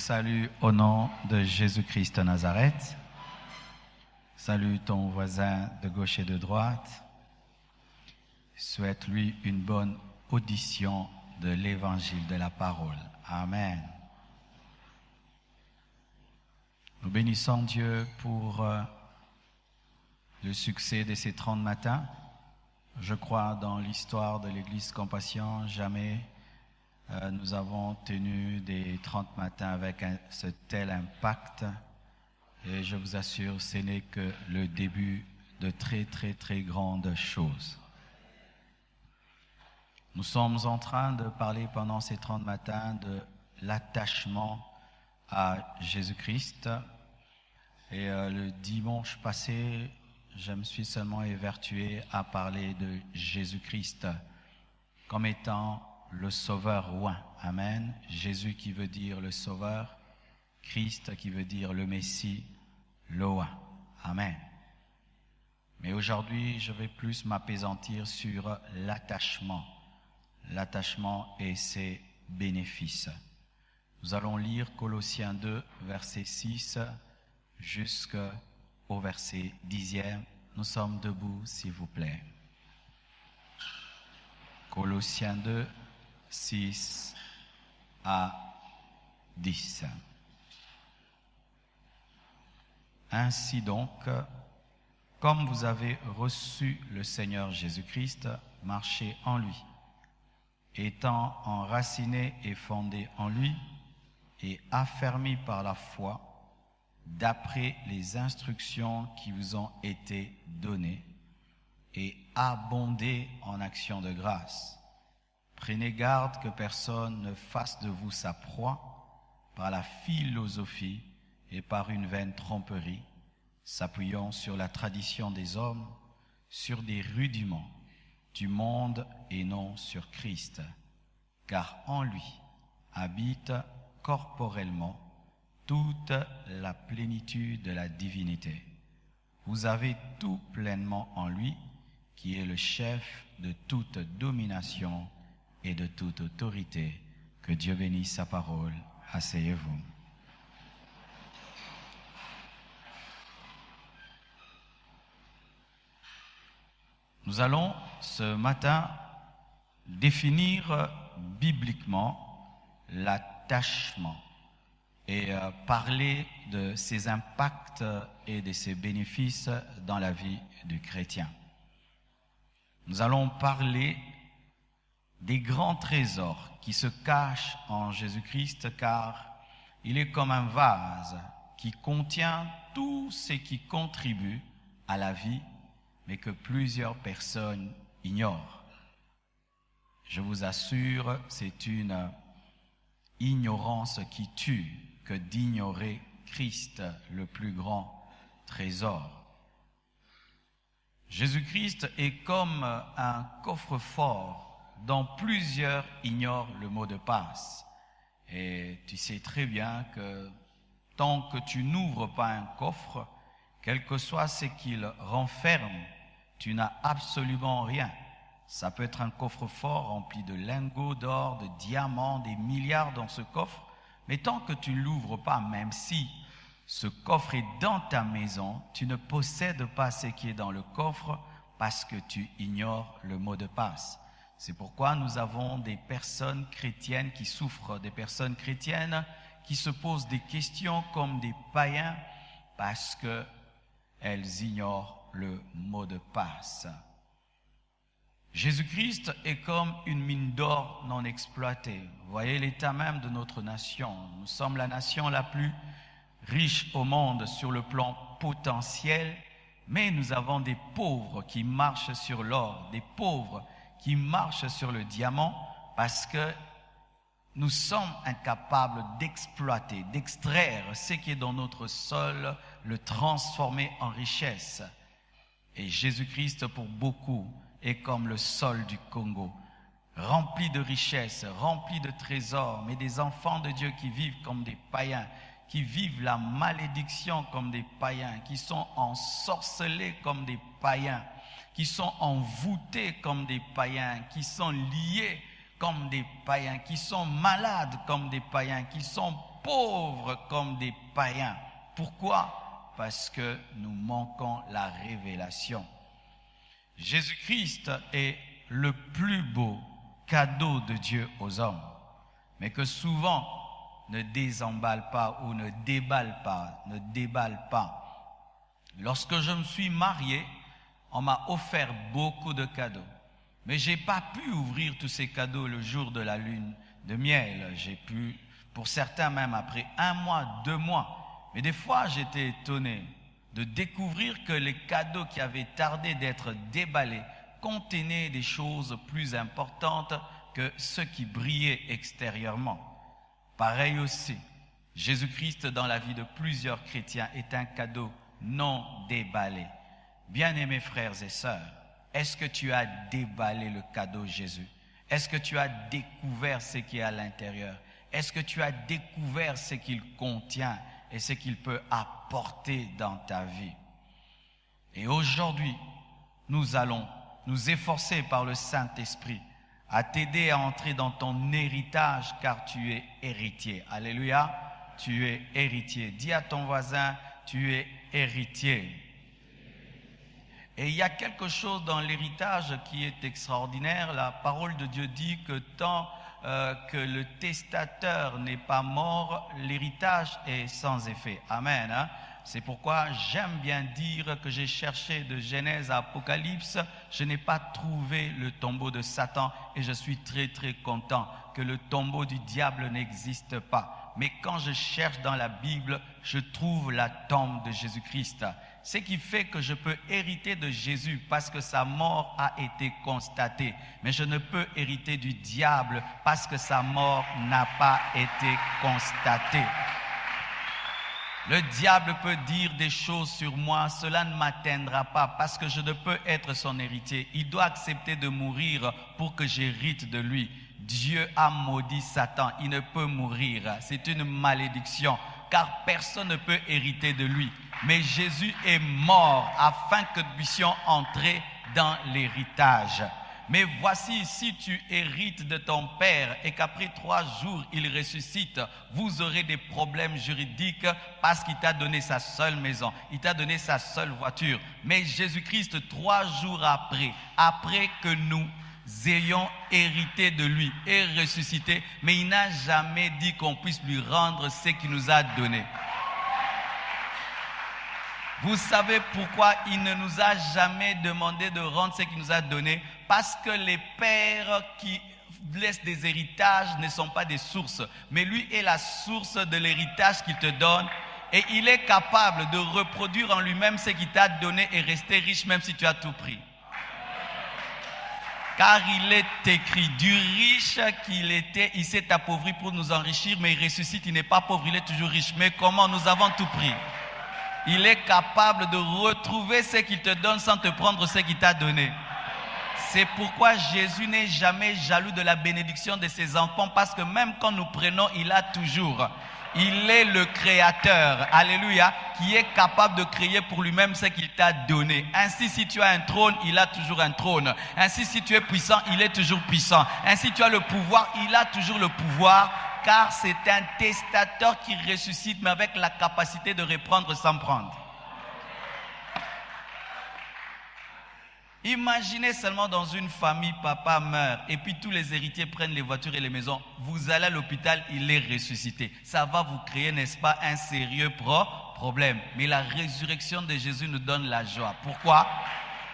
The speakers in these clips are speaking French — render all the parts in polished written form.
salue au nom de Jésus-Christ de Nazareth. Salue ton voisin de gauche et de droite. Souhaite-lui une bonne audition de l'évangile de la parole. Amen. Nous bénissons Dieu pour le succès de ces 30 matins. Je crois dans l'histoire de l'Église Compassion, jamais nous avons tenu des 30 matins avec ce tel impact. Et je vous assure, ce n'est que le début de très grandes choses. Nous sommes en train de parler pendant ces 30 matins de l'attachement à Jésus-Christ. Et le dimanche passé, je me suis seulement évertué à parler de Jésus-Christ comme étant le Sauveur oint. Amen. Jésus qui veut dire le Sauveur, Christ qui veut dire le Messie, le oint. Amen. Mais aujourd'hui, je vais plus m'appesantir sur l'attachement et ses bénéfices. Nous allons lire Colossiens 2, verset 6 jusqu'au verset 10e. Nous sommes debout, s'il vous plaît. Colossiens 2, 6 à 10. Ainsi donc, comme vous avez reçu le Seigneur Jésus-Christ, marchez en lui, étant enracinés et fondés en lui, et affermis par la foi, d'après les instructions qui vous ont été données, et abondez en actions de grâce. Prenez garde que personne ne fasse de vous sa proie par la philosophie et par une vaine tromperie, s'appuyant sur la tradition des hommes, sur des rudiments du monde et non sur Christ, car en lui habite corporellement toute la plénitude de la divinité. Vous avez tout pleinement en lui, qui est le chef de toute domination et de toute autorité. Que Dieu bénisse sa parole. Asseyez-vous. Nous allons ce matin définir bibliquement l'attachement et parler de ses impacts et de ses bénéfices dans la vie du chrétien. Nous allons parler des grands trésors qui se cachent en Jésus-Christ, car il est comme un vase qui contient tout ce qui contribue à la vie, mais que plusieurs personnes ignorent. Je vous assure, c'est une ignorance qui tue que d'ignorer Christ, le plus grand trésor. Jésus-Christ est comme un coffre-fort dont plusieurs ignorent le mot de passe. Et tu sais très bien que tant que tu n'ouvres pas un coffre, quel que soit ce qu'il renferme, tu n'as absolument rien. Ça peut être un coffre-fort rempli de lingots d'or, de diamants, des milliards dans ce coffre, mais tant que tu ne l'ouvres pas, même si ce coffre est dans ta maison, tu ne possèdes pas ce qui est dans le coffre parce que tu ignores le mot de passe. C'est pourquoi nous avons des personnes chrétiennes qui souffrent, des personnes chrétiennes qui se posent des questions comme des païens parce qu'elles ignorent le mot de passe. Jésus-Christ est comme une mine d'or non exploitée. Vous voyez l'état même de notre nation. Nous sommes la nation la plus riche au monde sur le plan potentiel, mais nous avons des pauvres qui marchent sur l'or, des pauvres qui marchent sur le diamant parce que nous sommes incapables d'exploiter, d'extraire ce qui est dans notre sol, le transformer en richesse. Et Jésus-Christ, pour beaucoup, est comme le sol du Congo, rempli de richesses, rempli de trésors, mais des enfants de Dieu qui vivent comme des païens, qui vivent la malédiction comme des païens, qui sont ensorcelés comme des païens, qui sont envoûtés comme des païens, qui sont liés comme des païens, qui sont malades comme des païens, qui sont pauvres comme des païens. Pourquoi? Parce que nous manquons la révélation. Jésus-Christ est le plus beau cadeau de Dieu aux hommes, mais que souvent ne désemballe pas ou ne déballe pas. Lorsque je me suis marié, on m'a offert beaucoup de cadeaux, mais je n'ai pas pu ouvrir tous ces cadeaux le jour de la lune de miel. J'ai pu, pour certains même après 1 mois, 2 mois, mais des fois j'étais étonné de découvrir que les cadeaux qui avaient tardé d'être déballés contenaient des choses plus importantes que ceux qui brillaient extérieurement. Pareil aussi, Jésus-Christ dans la vie de plusieurs chrétiens est un cadeau non déballé. Bien-aimés frères et sœurs, est-ce que tu as déballé le cadeau Jésus? Est-ce que tu as découvert ce qui est à l'intérieur? Est-ce que tu as découvert ce qu'il contient et ce qu'il peut apporter dans ta vie? Et aujourd'hui, nous allons nous efforcer par le Saint-Esprit à t'aider à entrer dans ton héritage, car tu es héritier. Alléluia, tu es héritier. Dis à ton voisin, tu es héritier. Et il y a quelque chose dans l'héritage qui est extraordinaire. La parole de Dieu dit que tant que le testateur n'est pas mort, l'héritage est sans effet. Amen. Hein? C'est pourquoi j'aime bien dire que j'ai cherché de Genèse à Apocalypse, je n'ai pas trouvé le tombeau de Satan et je suis très très content que le tombeau du diable n'existe pas. Mais quand je cherche dans la Bible, je trouve la tombe de Jésus-Christ. Ce qui fait que je peux hériter de Jésus parce que sa mort a été constatée. Mais je ne peux hériter du diable parce que sa mort n'a pas été constatée. Le diable peut dire des choses sur moi, cela ne m'atteindra pas parce que je ne peux être son héritier. Il doit accepter de mourir pour que j'hérite de lui. Dieu a maudit Satan, il ne peut mourir. C'est une malédiction car personne ne peut hériter de lui. Mais Jésus est mort afin que nous puissions entrer dans l'héritage. Mais voici, si tu hérites de ton père et qu'après 3 jours il ressuscite, vous aurez des problèmes juridiques parce qu'il t'a donné sa seule maison, il t'a donné sa seule voiture. Mais Jésus-Christ, 3 jours après que nous ayons hérité de lui et ressuscité, mais il n'a jamais dit qu'on puisse lui rendre ce qu'il nous a donné. Vous savez pourquoi il ne nous a jamais demandé de rendre ce qu'il nous a donné? Parce que les pères qui laissent des héritages ne sont pas des sources. Mais lui est la source de l'héritage qu'il te donne. Et il est capable de reproduire en lui-même ce qu'il t'a donné et rester riche même si tu as tout pris. Car il est écrit, du riche qu'il était, il s'est appauvri pour nous enrichir, mais il ressuscite, il n'est pas pauvre, il est toujours riche. Mais comment? Nous avons tout pris. Il est capable de retrouver ce qu'il te donne sans te prendre ce qu'il t'a donné. C'est pourquoi Jésus n'est jamais jaloux de la bénédiction de ses enfants, parce que même quand nous prenons, il a toujours. Il est le créateur, alléluia, qui est capable de créer pour lui-même ce qu'il t'a donné. Ainsi, si tu as un trône, il a toujours un trône. Ainsi, si tu es puissant, il est toujours puissant. Ainsi, tu as le pouvoir, il a toujours le pouvoir. Car c'est un testateur qui ressuscite, mais avec la capacité de reprendre sans prendre. Imaginez seulement dans une famille, papa meurt, et puis tous les héritiers prennent les voitures et les maisons. Vous allez à l'hôpital, il est ressuscité. Ça va vous créer, n'est-ce pas, un sérieux problème. Mais la résurrection de Jésus nous donne la joie. Pourquoi?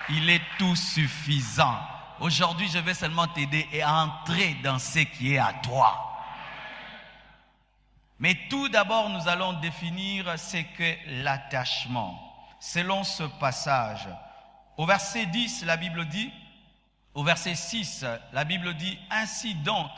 Il est tout suffisant. Aujourd'hui, je vais seulement t'aider à entrer dans ce qui est à toi. Mais tout d'abord, nous allons définir ce qu'est l'attachement. Selon ce passage, au verset 10, la Bible dit, au verset 6, la Bible dit, « Ainsi donc,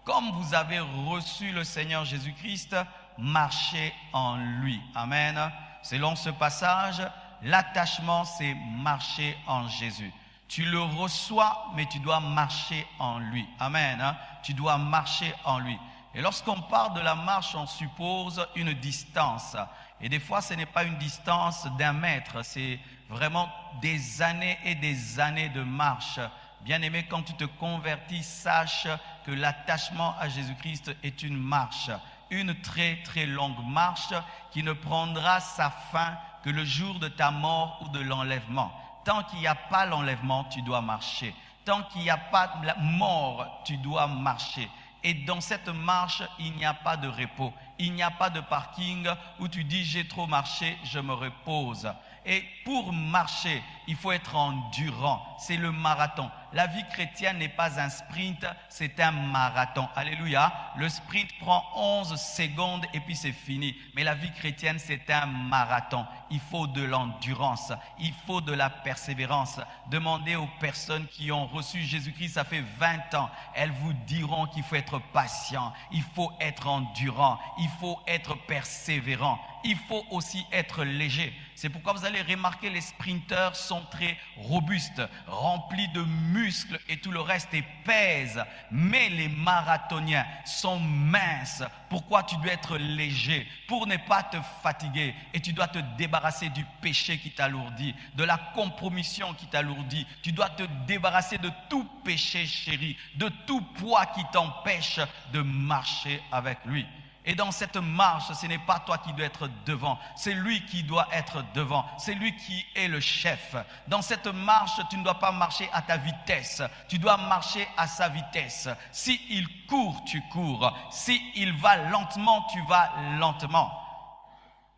comme vous avez reçu le Seigneur Jésus-Christ, marchez en lui. » Amen. Selon ce passage, l'attachement, c'est marcher en Jésus. Tu le reçois, mais tu dois marcher en lui. Amen. Tu dois marcher en lui. Et lorsqu'on parle de la marche, on suppose une distance. Et des fois, ce n'est pas une distance d'1 mètre, c'est vraiment des années et des années de marche. Bien-aimé, quand tu te convertis, sache que l'attachement à Jésus-Christ est une marche une très très longue marche qui ne prendra sa fin que le jour de ta mort ou de l'enlèvement. Tant qu'il n'y a pas l'enlèvement, tu dois marcher. Tant qu'il n'y a pas la mort, tu dois marcher. Et dans cette marche, il n'y a pas de repos. Il n'y a pas de parking où tu dis j'ai trop marché, je me repose. Et pour marcher, il faut être endurant. C'est le marathon. La vie chrétienne n'est pas un sprint, c'est un marathon. Alléluia. Le sprint prend 11 secondes et puis c'est fini. Mais la vie chrétienne, c'est un marathon. Il faut de l'endurance. Il faut de la persévérance. Demandez aux personnes qui ont reçu Jésus-Christ, ça fait 20 ans. Elles vous diront qu'il faut être patient. Il faut être endurant. Il faut être persévérant. Il faut aussi être léger. C'est pourquoi vous allez remarquer les sprinteurs sont très robustes, remplis de muscles et tout le reste et pèsent. Mais les marathoniens sont minces. Pourquoi tu dois être léger? Pour ne pas te fatiguer. Et tu dois te débarrasser du péché qui t'alourdit, de la compromission qui t'alourdit. Tu dois te débarrasser de tout péché chéri, de tout poids qui t'empêche de marcher avec lui. Et dans cette marche, ce n'est pas toi qui dois être devant, c'est lui qui doit être devant, c'est lui qui est le chef. Dans cette marche, tu ne dois pas marcher à ta vitesse, tu dois marcher à sa vitesse. Si il court, tu cours. Si il va lentement, tu vas lentement.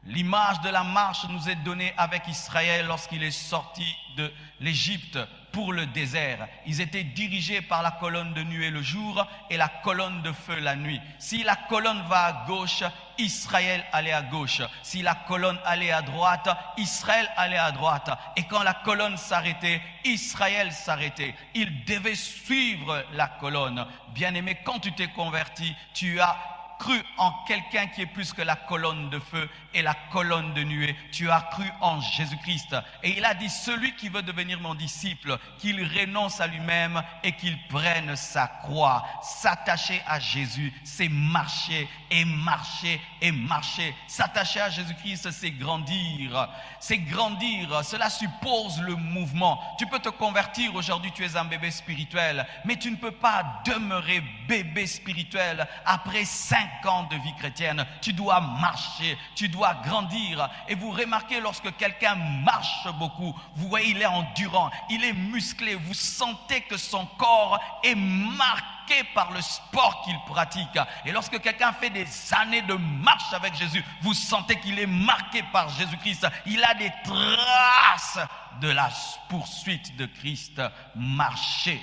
L'image de la marche nous est donnée avec Israël lorsqu'il est sorti de l'Égypte pour le désert. Ils étaient dirigés par la colonne de nuée le jour et la colonne de feu la nuit. Si la colonne va à gauche, Israël allait à gauche. Si la colonne allait à droite, Israël allait à droite. Et quand la colonne s'arrêtait, Israël s'arrêtait. Ils devaient suivre la colonne. Bien-aimé, quand tu t'es converti, tu as cru en quelqu'un qui est plus que la colonne de feu et la colonne de nuée. Tu as cru en Jésus-Christ. Et il a dit, celui qui veut devenir mon disciple, qu'il renonce à lui-même et qu'il prenne sa croix. S'attacher à Jésus, c'est marcher et marcher et marcher. S'attacher à Jésus-Christ, c'est grandir. C'est grandir. Cela suppose le mouvement. Tu peux te convertir aujourd'hui, tu es un bébé spirituel, mais tu ne peux pas demeurer bébé spirituel après 5 ans de vie chrétienne. Tu dois marcher, tu dois grandir. Et vous remarquez, lorsque quelqu'un marche beaucoup, vous voyez, il est endurant, il est musclé. Vous sentez que son corps est marqué par le sport qu'il pratique. Et lorsque quelqu'un fait des années de marche avec Jésus, vous sentez qu'il est marqué par Jésus-Christ. Il a des traces de la poursuite de Christ. Marcher.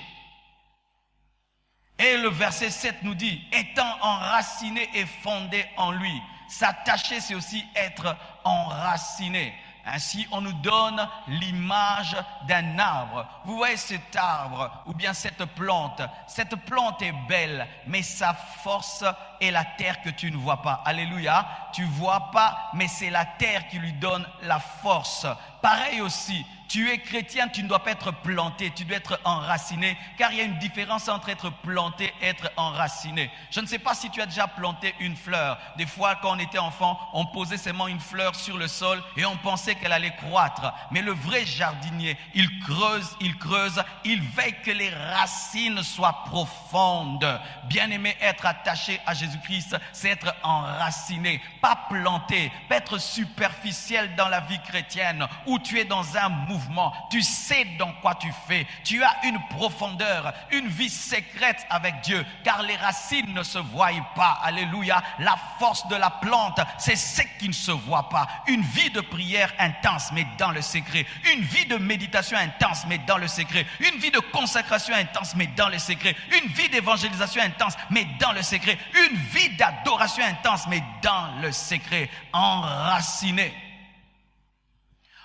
Et le verset 7 nous dit, étant enraciné et fondé en lui. S'attacher, c'est aussi être enraciné. Ainsi, on nous donne l'image d'un arbre. Vous voyez cet arbre ou bien cette plante. Cette plante est belle, mais sa force est la terre que tu ne vois pas. Alléluia. Tu ne vois pas, mais c'est la terre qui lui donne la force. Pareil aussi, tu es chrétien, tu ne dois pas être planté, tu dois être enraciné, car il y a une différence entre être planté et être enraciné. Je ne sais pas si tu as déjà planté une fleur. Des fois, quand on était enfant, on posait seulement une fleur sur le sol et on pensait qu'elle allait croître. Mais le vrai jardinier, il creuse, il veille que les racines soient profondes. Bien-aimé, être attaché à Jésus-Christ, c'est être enraciné, pas planté, pas être superficiel dans la vie chrétienne, où tu es dans un mouvement, tu sais dans quoi tu fais, tu as une profondeur, une vie secrète avec Dieu, car les racines ne se voient pas. Alléluia. La force de la plante, c'est ce qui ne se voit pas. Une vie de prière intense, mais dans le secret. Une vie de méditation intense, mais dans le secret. Une vie de consacration intense, mais dans le secret. Une vie d'évangélisation intense, mais dans le secret. Une vie d'adoration intense, mais dans le secret. Enraciné.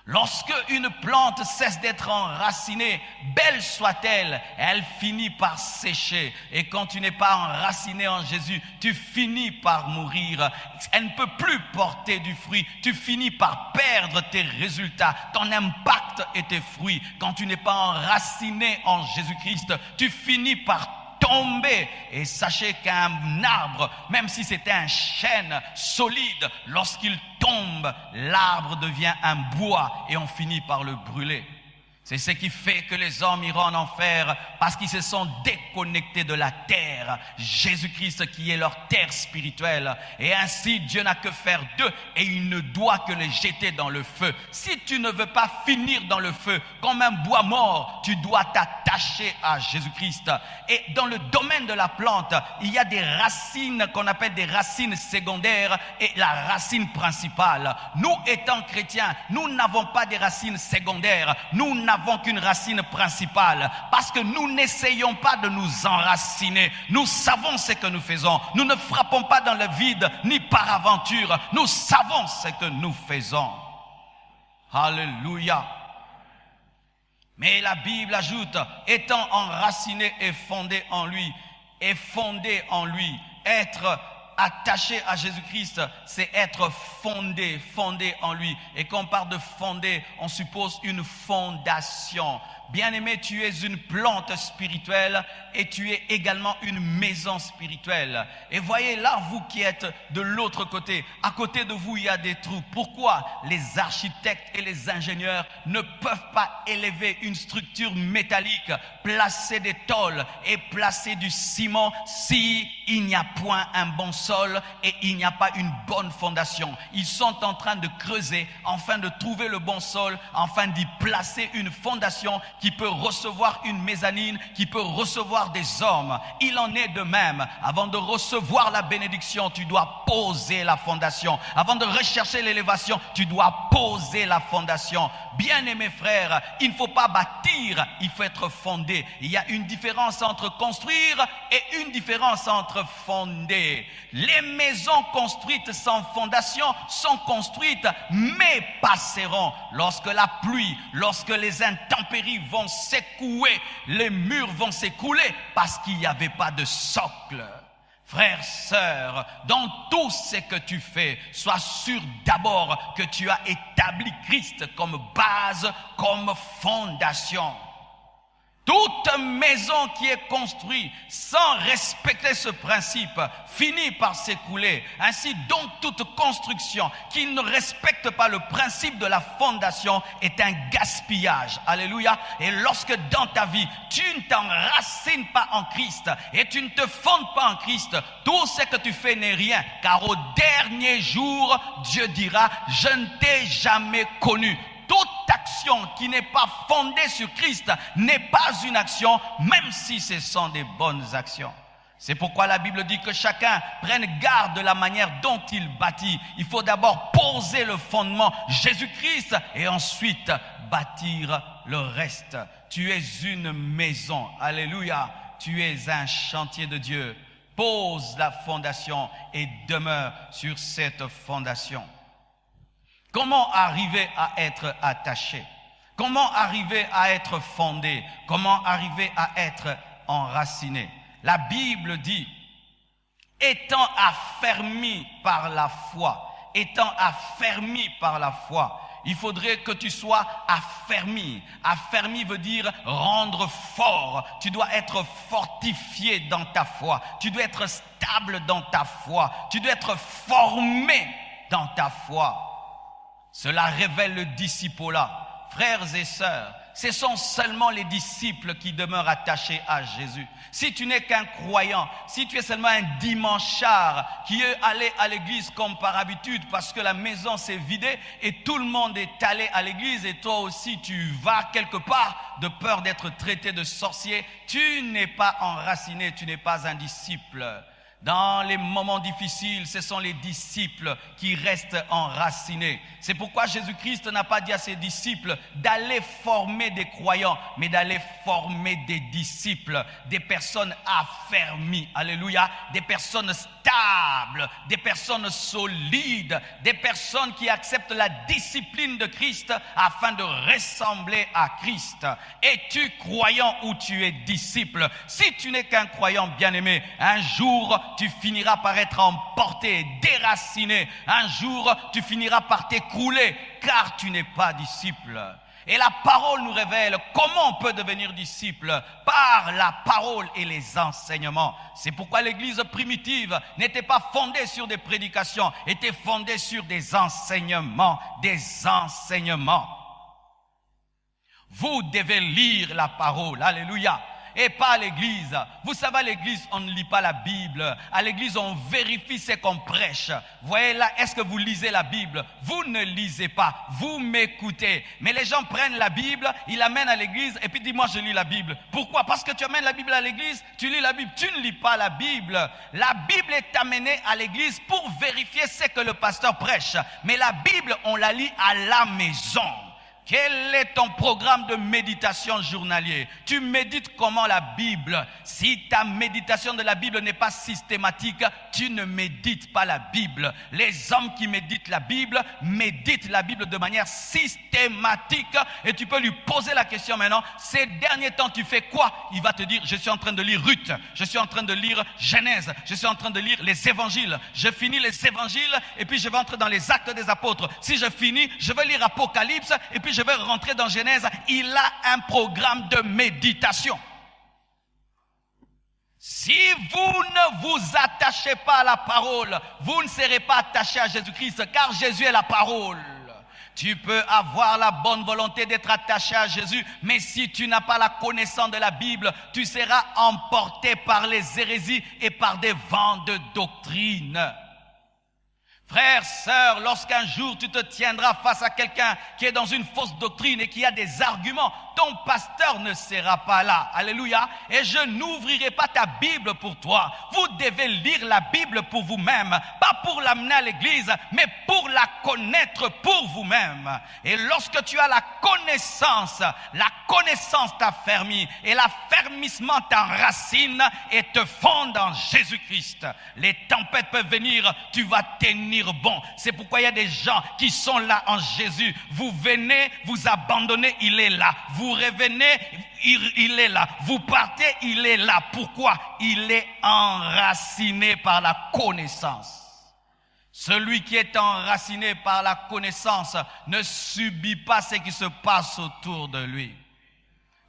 Lorsque une plante cesse d'être enracinée, belle soit-elle, elle finit par sécher. Et quand tu n'es pas enraciné en Jésus, tu finis par mourir. Elle ne peut plus porter du fruit. Tu finis par perdre tes résultats, ton impact et tes fruits. Quand tu n'es pas enraciné en Jésus-Christ, tu finis par tomber. Et sachez qu'un arbre, même si c'est un chêne solide, lorsqu'il tombe, l'arbre devient un bois et on finit par le brûler. C'est ce qui fait que les hommes iront en enfer parce qu'ils se sont déconnectés de la terre. Jésus-Christ qui est leur terre spirituelle. Et ainsi, Dieu n'a que faire d'eux et il ne doit que les jeter dans le feu. Si tu ne veux pas finir dans le feu comme un bois mort, tu dois t'attacher à Jésus-Christ. Et dans le domaine de la plante, il y a des racines qu'on appelle des racines secondaires et la racine principale. Nous, étant chrétiens, nous n'avons pas des racines secondaires. Nous n'avons qu'une racine principale parce que nous n'essayons pas de nous enraciner. Nous savons ce que nous faisons. Nous ne frappons pas dans le vide ni par aventure. Nous savons ce que nous faisons. Alléluia. Mais la Bible ajoute, étant enraciné et fondé en lui, être attaché à Jésus-Christ, c'est être fondé en lui. Et quand on parle de fondé, on suppose une fondation. Bien-aimé, tu es une plante spirituelle et tu es également une maison spirituelle. Et voyez là, vous qui êtes de l'autre côté, à côté de vous, il y a des trous. Pourquoi les architectes et les ingénieurs ne peuvent pas élever une structure métallique, placer des tôles et placer du ciment si il n'y a point un bon sol et il n'y a pas une bonne fondation? Ils sont en train de creuser afin de trouver le bon sol, afin d'y placer une fondation qui peut recevoir une mezzanine, qui peut recevoir des hommes. Il en est de même. Avant de recevoir la bénédiction, tu dois poser la fondation. Avant de rechercher l'élévation, tu dois poser la fondation. Bien-aimés frères, il ne faut pas bâtir, il faut être fondé. Il y a une différence entre construire et une différence entre fonder. Les maisons construites sans fondation sont construites, mais passeront. Lorsque la pluie, lorsque les intempéries vont secouer, les murs vont s'écrouler parce qu'il n'y avait pas de socle. Frères, sœurs, dans tout ce que tu fais, sois sûr d'abord que tu as établi Christ comme base, comme fondation. Toute maison qui est construite sans respecter ce principe finit par s'écrouler. Ainsi donc toute construction qui ne respecte pas le principe de la fondation est un gaspillage. Alléluia. Et lorsque dans ta vie tu ne t'enracines pas en Christ et tu ne te fondes pas en Christ, tout ce que tu fais n'est rien. Car au dernier jour, Dieu dira, je ne t'ai jamais connu. Toute action qui n'est pas fondée sur Christ n'est pas une action, même si ce sont des bonnes actions. C'est pourquoi la Bible dit que chacun prenne garde de la manière dont il bâtit. Il faut d'abord poser le fondement, Jésus-Christ, et ensuite bâtir le reste. Tu es une maison, alléluia, tu es un chantier de Dieu. Pose la fondation et demeure sur cette fondation. Comment arriver à être attaché? Comment arriver à être fondé? Comment arriver à être enraciné? La Bible dit, étant affermi par la foi, il faudrait que tu sois affermi. Affermi veut dire rendre fort. Tu dois être fortifié dans ta foi. Tu dois être stable dans ta foi. Tu dois être formé dans ta foi. Cela révèle le discipolat. Frères et sœurs, ce sont seulement les disciples qui demeurent attachés à Jésus. Si tu n'es qu'un croyant, si tu es seulement un dimanchard qui est allé à l'église comme par habitude parce que la maison s'est vidée et tout le monde est allé à l'église et toi aussi tu vas quelque part de peur d'être traité de sorcier, tu n'es pas enraciné, tu n'es pas un disciple. Dans les moments difficiles, ce sont les disciples qui restent enracinés. C'est pourquoi Jésus-Christ n'a pas dit à ses disciples d'aller former des croyants, mais d'aller former des disciples, des personnes affermies, alléluia, des personnes stables, des personnes solides, des personnes qui acceptent la discipline de Christ afin de ressembler à Christ. Es-tu croyant ou tu es disciple? Si tu n'es qu'un croyant bien-aimé, un jour tu finiras par être emporté, déraciné. Un jour, tu finiras par t'écrouler, car tu n'es pas disciple. Et la parole nous révèle comment on peut devenir disciple par la parole et les enseignements. C'est pourquoi l'église primitive n'était pas fondée sur des prédications, était fondée sur des enseignements, Vous devez lire la parole. Alléluia. Et pas à l'église. Vous savez, à l'église, on ne lit pas la Bible. À l'église, on vérifie ce qu'on prêche. Voyez là, est-ce que vous lisez la Bible? Vous ne lisez pas. Vous m'écoutez. Mais les gens prennent la Bible, ils l'amènent à l'église et puis disent, moi je lis la Bible. Pourquoi? Parce que tu amènes la Bible à l'église, tu lis la Bible. Tu ne lis pas la Bible. La Bible est amenée à l'église pour vérifier ce que le pasteur prêche. Mais la Bible, on la lit à la maison. Quel est ton programme de méditation journalier? Tu médites comment la Bible? Si ta méditation de la Bible n'est pas systématique, tu ne médites pas la Bible. Les hommes qui méditent la Bible de manière systématique. Et tu peux lui poser la question maintenant, ces derniers temps tu fais quoi? Il va te dire, je suis en train de lire Ruth, je suis en train de lire Genèse, je suis en train de lire les évangiles. Je finis les évangiles et puis je vais entrer dans les actes des apôtres. Si je finis, je vais lire Apocalypse et puis je vais rentrer dans Genèse. Il a un programme de méditation. Si vous ne vous attachez pas à la parole, vous ne serez pas attaché à Jésus-Christ, car Jésus est la parole. Tu peux avoir la bonne volonté d'être attaché à Jésus, mais si tu n'as pas la connaissance de la Bible, tu seras emporté par les hérésies et par des vents de doctrine. Frère, sœur, lorsqu'un jour tu te tiendras face à quelqu'un qui est dans une fausse doctrine et qui a des arguments, ton pasteur ne sera pas là. Alléluia. Et je n'ouvrirai pas ta Bible pour toi. Vous devez lire la Bible pour vous-même. Pas pour l'amener à l'église, mais pour la connaître pour vous-même. Et lorsque tu as la connaissance t'affermit. Et l'affermissement t'enracine et te fonde en Jésus-Christ. Les tempêtes peuvent venir, tu vas tenir bon. C'est pourquoi il y a des gens qui sont là en Jésus. Vous venez, vous abandonnez, il est là. Vous revenez, il est là. Vous partez, il est là. Pourquoi? Il est enraciné par la connaissance. Celui qui est enraciné par la connaissance ne subit pas ce qui se passe autour de lui.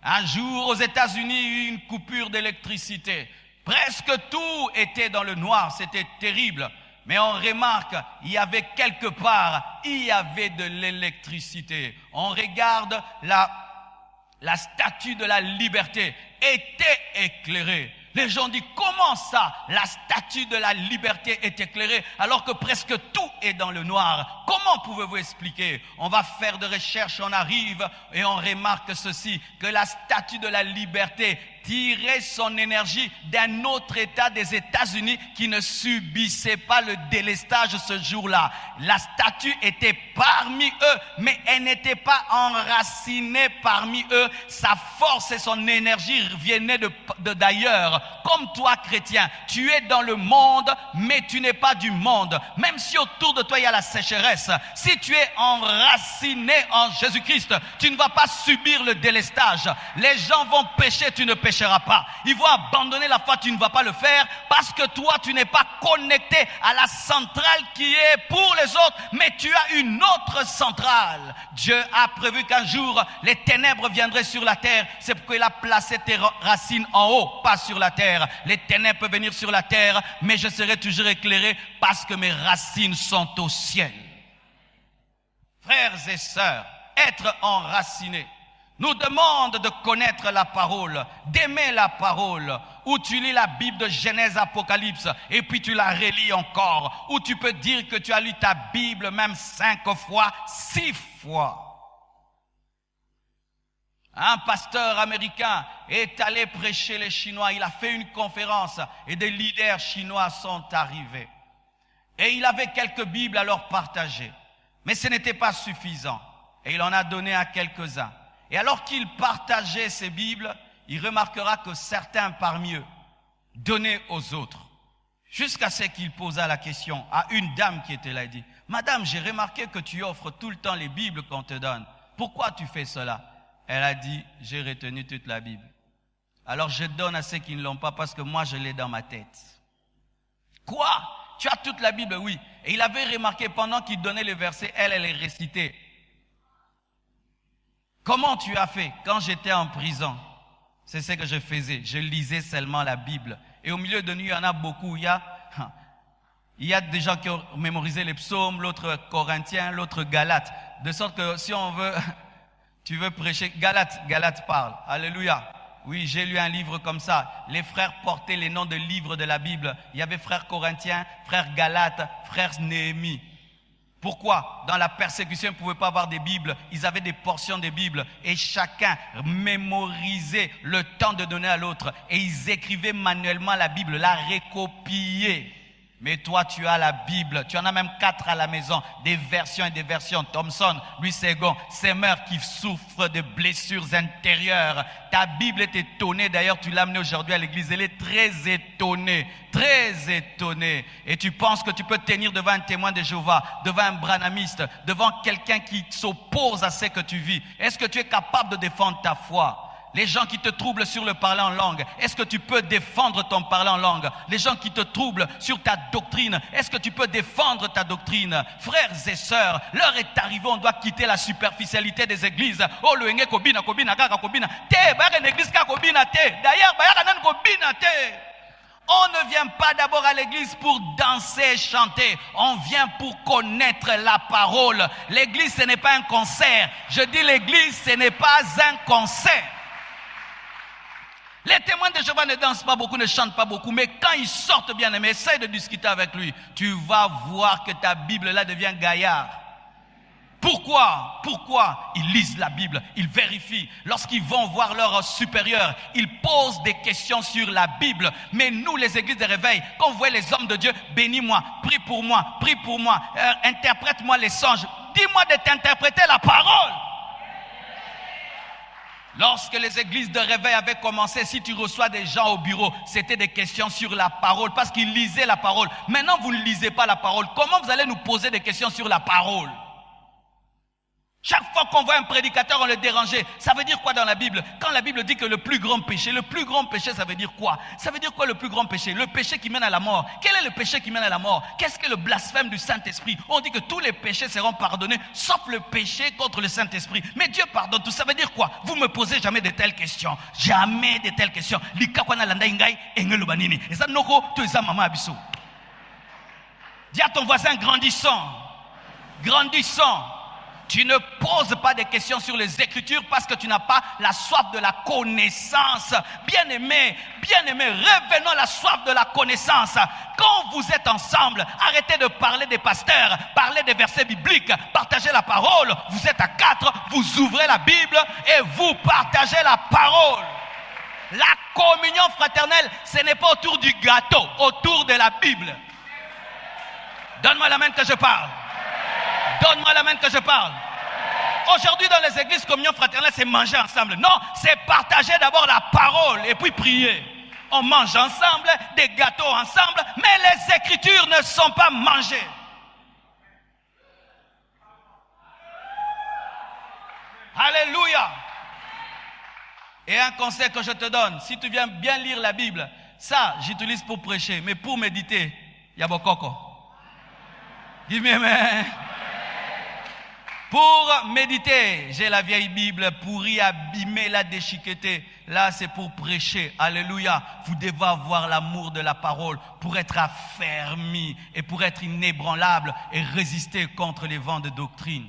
Un jour, aux États-Unis, il y a eu une coupure d'électricité. Presque tout était dans le noir. C'était terrible. Mais on remarque, il y avait quelque part, il y avait de l'électricité. On regarde la statue de la liberté était éclairée. Les gens disent, comment ça, la statue de la liberté est éclairée alors que presque tout est dans le noir? Comment pouvez-vous expliquer? On va faire de recherches, on arrive et on remarque ceci, que la statue de la liberté tirait son énergie d'un autre État des États-Unis qui ne subissait pas le délestage ce jour-là. La statue était parmi eux, mais elle n'était pas enracinée parmi eux. Sa force et son énergie venaient d'ailleurs. Comme toi, chrétien, tu es dans le monde, mais tu n'es pas du monde. Même si autour de toi il y a la sécheresse, si tu es enraciné en Jésus-Christ, tu ne vas pas subir le délestage. Les gens vont pécher, tu ne pécheras pas. Ils vont abandonner la foi, tu ne vas pas le faire parce que toi tu n'es pas connecté à la centrale qui est pour les autres, mais tu as une autre centrale. Dieu a prévu qu'un jour les ténèbres viendraient sur la terre. C'est pourquoi il a placé tes racines en haut, pas sur la terre. Les ténèbres peuvent venir sur la terre, mais je serai toujours éclairé parce que mes racines sont au ciel. Frères et sœurs, être enraciné nous demande de connaître la parole, d'aimer la parole, où tu lis la Bible de Genèse, Apocalypse, et puis tu la relis encore, où tu peux dire que tu as lu ta Bible même 5 fois, 6 fois. Un pasteur américain est allé prêcher les Chinois, il a fait une conférence et des leaders chinois sont arrivés. Et il avait quelques Bibles à leur partager, mais ce n'était pas suffisant, et il en a donné à quelques-uns. Et alors qu'il partageait ces Bibles, il remarquera que certains parmi eux donnaient aux autres. Jusqu'à ce qu'il posa la question à une dame qui était là. Il dit, « Madame, j'ai remarqué que tu offres tout le temps les Bibles qu'on te donne. Pourquoi tu fais cela ?» Elle a dit, « J'ai retenu toute la Bible. Alors je donne à ceux qui ne l'ont pas parce que moi je l'ai dans ma tête. » Quoi? Tu as toute la Bible? Oui. Et il avait remarqué pendant qu'il donnait les versets, elle les récitait. Comment tu as fait? Quand j'étais en prison, c'est ce que je faisais. Je lisais seulement la Bible. Et au milieu de nous, il y en a beaucoup. Il y a des gens qui ont mémorisé les psaumes, l'autre Corinthiens, l'autre Galates. De sorte que si on veut Tu veux prêcher? Galates parle. Alléluia. Oui, j'ai lu un livre comme ça. Les frères portaient les noms de livres de la Bible. Il y avait frère Corinthiens, frère Galates, frère Néhémie. Pourquoi? Dans la persécution, ils ne pouvaient pas avoir des Bibles. Ils avaient des portions de Bibles. Et chacun mémorisait le temps de donner à l'autre. Et ils écrivaient manuellement la Bible, la recopiaient. Mais toi, tu as la Bible. Tu en as même 4 à la maison. Des versions et des versions. Thomson, Louis Ségon, Semeur qui souffre de blessures intérieures. Ta Bible est étonnée. D'ailleurs, tu l'as amenée aujourd'hui à l'église. Elle est très étonnée. Très étonnée. Et tu penses que tu peux tenir devant un témoin de Jéhovah, devant un branhamiste, devant quelqu'un qui s'oppose à ce que tu vis. Est-ce que tu es capable de défendre ta foi? Les gens qui te troublent sur le parler en langue, est-ce que tu peux défendre ton parler en langue? Les gens qui te troublent sur ta doctrine, est-ce que tu peux défendre ta doctrine? Frères et sœurs, l'heure est arrivée, on doit quitter la superficialité des églises. Oh, le enge kobina, kobina, kaka kobina. Te, bayaka une église ka kobina te. D'ailleurs, bayaka nan kobina te. On ne vient pas d'abord à l'église pour danser et chanter. On vient pour connaître la parole. L'église, ce n'est pas un concert. Je dis l'église, ce n'est pas un concert. Les témoins de Jéhovah ne dansent pas beaucoup, ne chantent pas beaucoup, mais quand ils sortent bien aimés, essaye de discuter avec lui. Tu vas voir que ta Bible là devient gaillard. Pourquoi? Ils lisent la Bible, ils vérifient. Lorsqu'ils vont voir leur supérieur, ils posent des questions sur la Bible. Mais nous, les églises de réveil, quand vous voyez les hommes de Dieu, bénis-moi, prie pour moi, interprète-moi les songes. Dis-moi de t'interpréter la parole. Lorsque les églises de réveil avaient commencé, si tu reçois des gens au bureau, c'était des questions sur la parole, parce qu'ils lisaient la parole. Maintenant, vous ne lisez pas la parole. Comment vous allez nous poser des questions sur la parole? Chaque fois qu'on voit un prédicateur, on le dérangeait. Ça veut dire quoi dans la Bible? Quand la Bible dit que le plus grand péché, ça veut dire quoi? Ça veut dire quoi le plus grand péché? Le péché qui mène à la mort. Quel est le péché qui mène à la mort? Qu'est-ce que le blasphème du Saint-Esprit? On dit que tous les péchés seront pardonnés, sauf le péché contre le Saint-Esprit. Mais Dieu pardonne tout. Ça veut dire quoi? Vous me posez jamais de telles questions. Jamais de telles questions. Dis à ton voisin, grandissons. Tu ne poses pas de questions sur les Écritures parce que tu n'as pas la soif de la connaissance. Bien-aimés, revenons à la soif de la connaissance. Quand vous êtes ensemble, arrêtez de parler des pasteurs, parlez des versets bibliques, partagez la parole. Vous êtes à 4, vous ouvrez la Bible et vous partagez la parole. La communion fraternelle, ce n'est pas autour du gâteau, autour de la Bible. Donne-moi la main que je parle. Donne-moi la main que je parle. Aujourd'hui dans les églises, communion fraternelle, c'est manger ensemble. Non, c'est partager d'abord la parole et puis prier. On mange ensemble, des gâteaux ensemble, mais les Écritures ne sont pas mangées. Alléluia. Et un conseil que je te donne, si tu viens bien lire la Bible, ça j'utilise pour prêcher, mais pour méditer, Yabokoko. Give me amen. Pour méditer, j'ai la vieille Bible, pour y abîmer, la déchiqueter. Là, c'est pour prêcher. Alléluia. Vous devez avoir l'amour de la parole pour être affermi et pour être inébranlable et résister contre les vents de doctrine.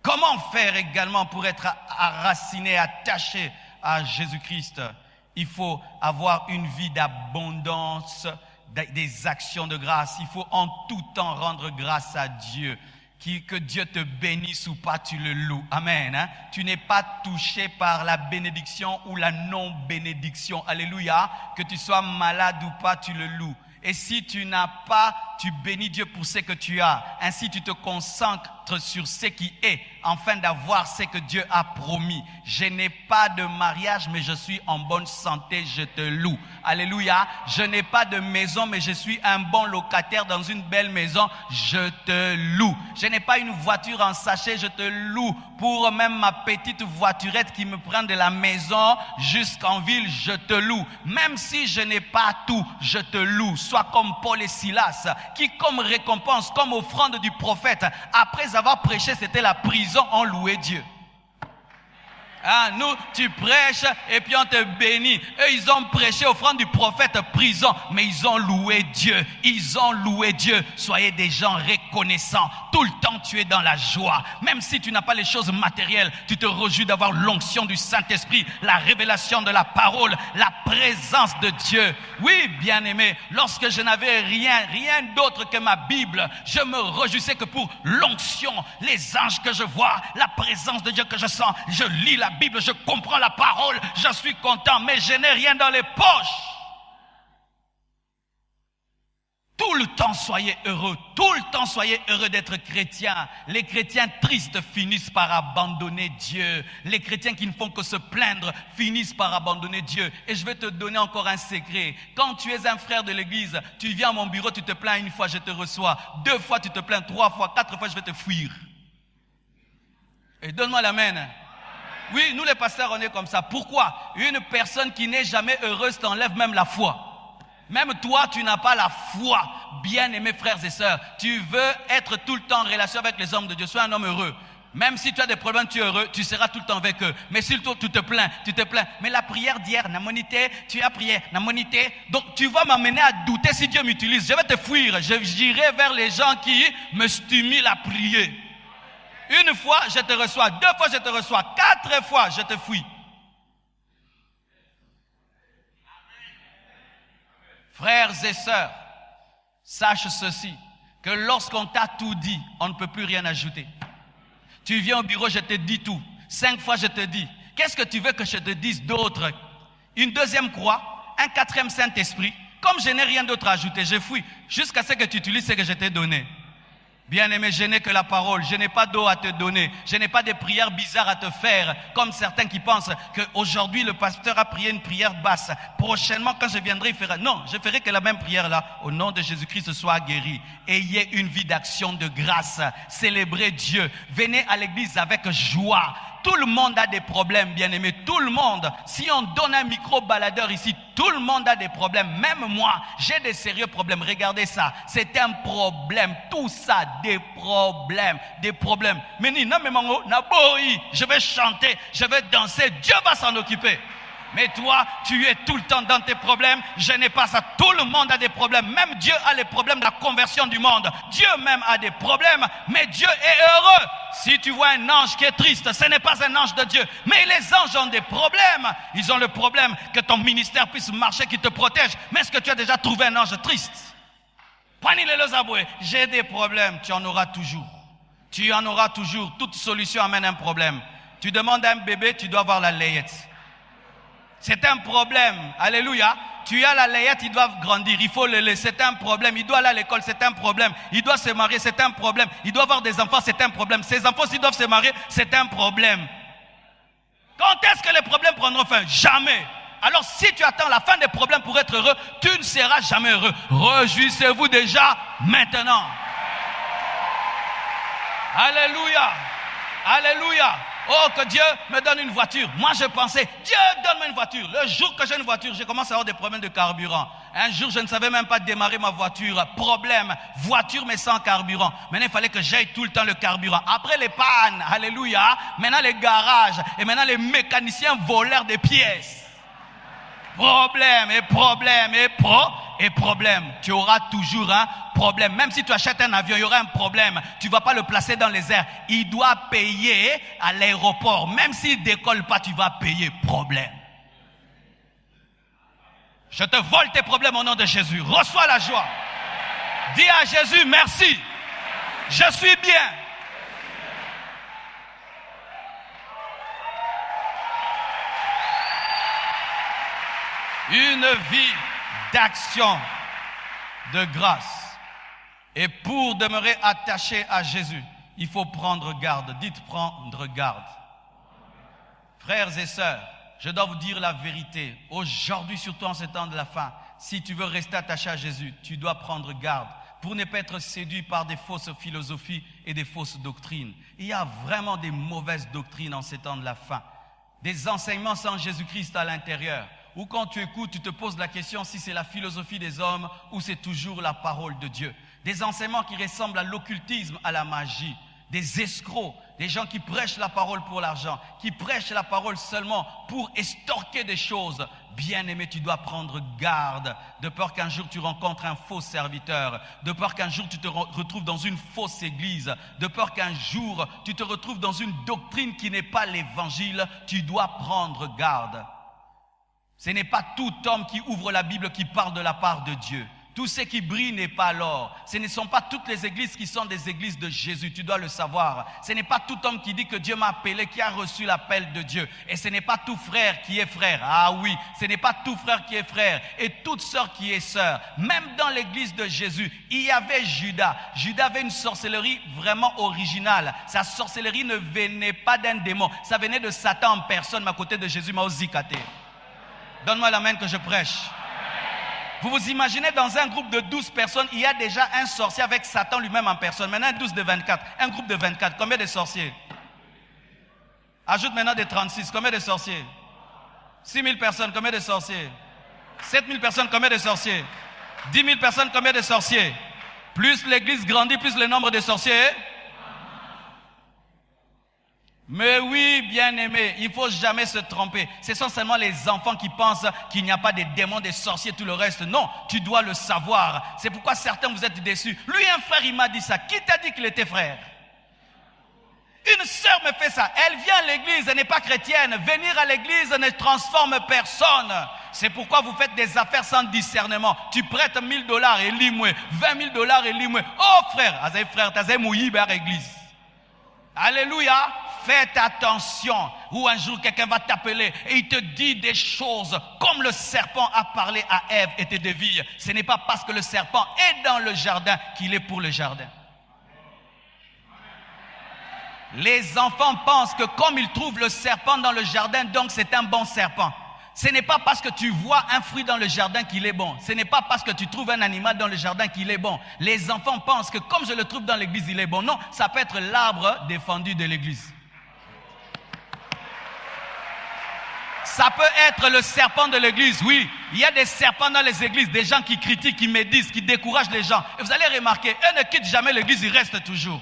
Comment faire également pour être enraciné, attaché à Jésus-Christ? Il faut avoir une vie d'abondance, des actions de grâce. Il faut en tout temps rendre grâce à Dieu. Que Dieu te bénisse ou pas, tu le loues. Amen. Hein? Tu n'es pas touché par la bénédiction ou la non-bénédiction. Alléluia. Que tu sois malade ou pas, tu le loues. Et si tu n'as pas, tu bénis Dieu pour ce que tu as. Ainsi, tu te concentres sur ce qui est, afin d'avoir ce que Dieu a promis. Je n'ai pas de mariage, mais je suis en bonne santé, je te loue. Alléluia. Je n'ai pas de maison, mais je suis un bon locataire dans une belle maison, je te loue. Je n'ai pas une voiture en sachet, je te loue. Pour même ma petite voiturette qui me prend de la maison jusqu'en ville, je te loue. Même si je n'ai pas tout, je te loue. Sois comme Paul et Silas, qui comme récompense, comme offrande du prophète, après avoir prêché, c'était la prison, on louait Dieu. Ah, nous, tu prêches et puis on te bénit. Eux, ils ont prêché au front du prophète prison, mais ils ont loué Dieu. Ils ont loué Dieu. Soyez des gens reconnaissants. Tout le temps, tu es dans la joie. Même si tu n'as pas les choses matérielles, tu te réjouis d'avoir l'onction du Saint-Esprit, la révélation de la parole, la présence de Dieu. Oui, bien-aimé, lorsque je n'avais rien d'autre que ma Bible, je me réjouissais que pour l'onction, les anges que je vois, la présence de Dieu que je sens. Je lis la Bible, je comprends la parole, je suis content, mais je n'ai rien dans les poches. Tout le temps soyez heureux, tout le temps soyez heureux d'être chrétien. Les chrétiens tristes finissent par abandonner Dieu. Les chrétiens qui ne font que se plaindre finissent par abandonner Dieu. Et je vais te donner encore un secret. Quand tu es un frère de l'église, tu viens à mon bureau, tu te plains une fois, je te reçois. 2 fois, tu te plains, 3 fois, 4 fois, je vais te fuir. Et donne-moi l'amen. Oui, nous les pasteurs, on est comme ça. Pourquoi? Une personne qui n'est jamais heureuse t'enlève même la foi. Même toi, tu n'as pas la foi. Bien-aimés frères et sœurs, tu veux être tout le temps en relation avec les hommes de Dieu. Sois un homme heureux. Même si tu as des problèmes, tu es heureux, tu seras tout le temps avec eux. Mais si tu te plains. Mais la prière d'hier, n'a monité, tu as prié, n'a monité. Donc tu vas m'amener à douter si Dieu m'utilise. Je vais te fuir. J'irai vers les gens qui me stimulent à prier. 1 fois, je te reçois. 2 fois, je te reçois. 4 fois, je te fuis. Frères et sœurs, sache ceci, que lorsqu'on t'a tout dit, on ne peut plus rien ajouter. Tu viens au bureau, je te dis tout. 5 fois, je te dis. Qu'est-ce que tu veux que je te dise d'autre? Une 2e croix, un 4e Saint-Esprit. Comme je n'ai rien d'autre à ajouter, je fuis jusqu'à ce que tu utilises ce que je t'ai donné. Bien-aimé, je n'ai que la parole, je n'ai pas d'eau à te donner, je n'ai pas de prières bizarres à te faire, comme certains qui pensent qu'aujourd'hui le pasteur a prié une prière basse. Prochainement, quand je viendrai, il fera. Non, je ferai que la même prière là, au nom de Jésus-Christ, soit guéri. Ayez une vie d'action de grâce, célébrez Dieu, venez à l'église avec joie. Tout le monde a des problèmes, bien-aimés, tout le monde. Si on donne un micro-baladeur ici, tout le monde a des problèmes. Même moi, j'ai des sérieux problèmes. Regardez ça, c'est un problème. Tout ça, des problèmes. Mais non, mais mango, je vais chanter, je vais danser, Dieu va s'en occuper. Mais toi, tu es tout le temps dans tes problèmes. Je n'ai pas ça. Tout le monde a des problèmes. Même Dieu a les problèmes de la conversion du monde. Dieu même a des problèmes, mais Dieu est heureux. Si tu vois un ange qui est triste, ce n'est pas un ange de Dieu. Mais les anges ont des problèmes. Ils ont le problème que ton ministère puisse marcher, qu'il te protège. Mais est-ce que tu as déjà trouvé un ange triste? J'ai des problèmes. Tu en auras toujours. Tu en auras toujours. Toute solution amène un problème. Tu demandes à un bébé, tu dois avoir la layette. C'est un problème. Alléluia. Tu as la layette, il doit grandir. Il faut le laisser. C'est un problème. Il doit aller à l'école, c'est un problème. Il doit se marier, c'est un problème. Il doit avoir des enfants, c'est un problème. Ses enfants, s'ils doivent se marier, c'est un problème. Quand est-ce que les problèmes prendront fin? Jamais. Alors si tu attends la fin des problèmes pour être heureux, tu ne seras jamais heureux. Réjouissez-vous déjà maintenant. Alléluia. Alléluia. Oh, que Dieu me donne une voiture. Moi, je pensais, Dieu donne-moi une voiture. Le jour que j'ai une voiture, j'ai commencé à avoir des problèmes de carburant. Un jour, je ne savais même pas démarrer ma voiture. Problème, voiture mais sans carburant. Maintenant, il fallait que j'aille tout le temps le carburant. Après les pannes, alléluia, maintenant les garages. Et maintenant, les mécaniciens volèrent des pièces. Problème et problème et problème. Tu auras toujours un problème. Même si tu achètes un avion, il y aura un problème. Tu ne vas pas le placer dans les airs. Il doit payer à l'aéroport. Même s'il ne décolle pas, tu vas payer. Problème. Je te vole tes problèmes au nom de Jésus. Reçois la joie. Dis à Jésus, merci. Je suis bien. Une vie d'action, de grâce. Et pour demeurer attaché à Jésus, il faut prendre garde. Dites prendre garde. Frères et sœurs, je dois vous dire la vérité. Aujourd'hui, surtout en ce temps de la fin, si tu veux rester attaché à Jésus, tu dois prendre garde pour ne pas être séduit par des fausses philosophies et des fausses doctrines. Il y a vraiment des mauvaises doctrines en ces temps de la fin. Des enseignements sans Jésus-Christ à l'intérieur. Ou quand tu écoutes, tu te poses la question si c'est la philosophie des hommes ou c'est toujours la parole de Dieu. Des enseignements qui ressemblent à l'occultisme, à la magie. Des escrocs, Des gens qui prêchent la parole pour l'argent, qui prêchent la parole seulement pour estorquer des choses. Bien-aimé, tu dois prendre garde, de peur qu'un jour tu rencontres un faux serviteur, de peur qu'un jour tu te retrouves dans une fausse église, de peur qu'un jour tu te retrouves dans une doctrine qui n'est pas l'évangile. Tu dois prendre garde. Ce n'est pas tout homme qui ouvre la Bible qui parle de la part de Dieu. Tout ce qui brille n'est pas l'or. Ce ne sont pas toutes les églises qui sont des églises de Jésus. Tu dois le savoir. Ce n'est pas tout homme qui dit que Dieu m'a appelé, qui a reçu l'appel de Dieu. Et ce n'est pas tout frère qui est frère. Ah oui, ce n'est pas tout frère qui est frère. Et toute sœur qui est sœur. Même dans l'église de Jésus, il y avait Judas. Judas avait une sorcellerie vraiment originale. Sa sorcellerie ne venait pas d'un démon. Ça venait de Satan en personne, mais à côté de Jésus, Maozikate. Donne-moi la main que je prêche. Vous vous imaginez dans un groupe de 12 personnes, il y a déjà un sorcier avec Satan lui-même en personne. Maintenant, 12 de 24. Un groupe de 24. Combien de sorciers? Ajoute maintenant des 36. Combien de sorciers? 6 000 personnes. Combien de sorciers? 7 000 personnes. Combien de sorciers? 10 000 personnes. Combien de sorciers? Plus l'église grandit, plus le nombre de sorciers. Mais oui, bien-aimé, il ne faut jamais se tromper. Ce sont seulement les enfants qui pensent qu'il n'y a pas des démons, des sorciers, tout le reste. Non, tu dois le savoir. C'est pourquoi certains vous êtes déçus. Lui, un frère, il m'a dit ça. Qui t'a dit qu'il était frère? Une sœur me fait ça. Elle vient à l'église, elle n'est pas chrétienne. Venir à l'église ne transforme personne. C'est pourquoi vous faites des affaires sans discernement. Tu prêtes $1 000 et lis-moi. $20 000 et lis-moi. Oh frère, t'as mouillé à l'église. Alléluia. Faites attention, ou un jour quelqu'un va t'appeler et il te dit des choses comme le serpent a parlé à Ève et te dévie. Ce n'est pas parce que le serpent est dans le jardin qu'il est pour le jardin. Les enfants pensent que comme ils trouvent le serpent dans le jardin, donc c'est un bon serpent. Ce n'est pas parce que tu vois un fruit dans le jardin qu'il est bon. Ce n'est pas parce que tu trouves un animal dans le jardin qu'il est bon. Les enfants pensent que comme je le trouve dans l'église, il est bon. Non, ça peut être l'arbre défendu de l'église. Ça peut être le serpent de l'église, oui. Il y a des serpents dans les églises, des gens qui critiquent, qui médisent, qui découragent les gens. Et vous allez remarquer, eux ne quittent jamais l'église, ils restent toujours.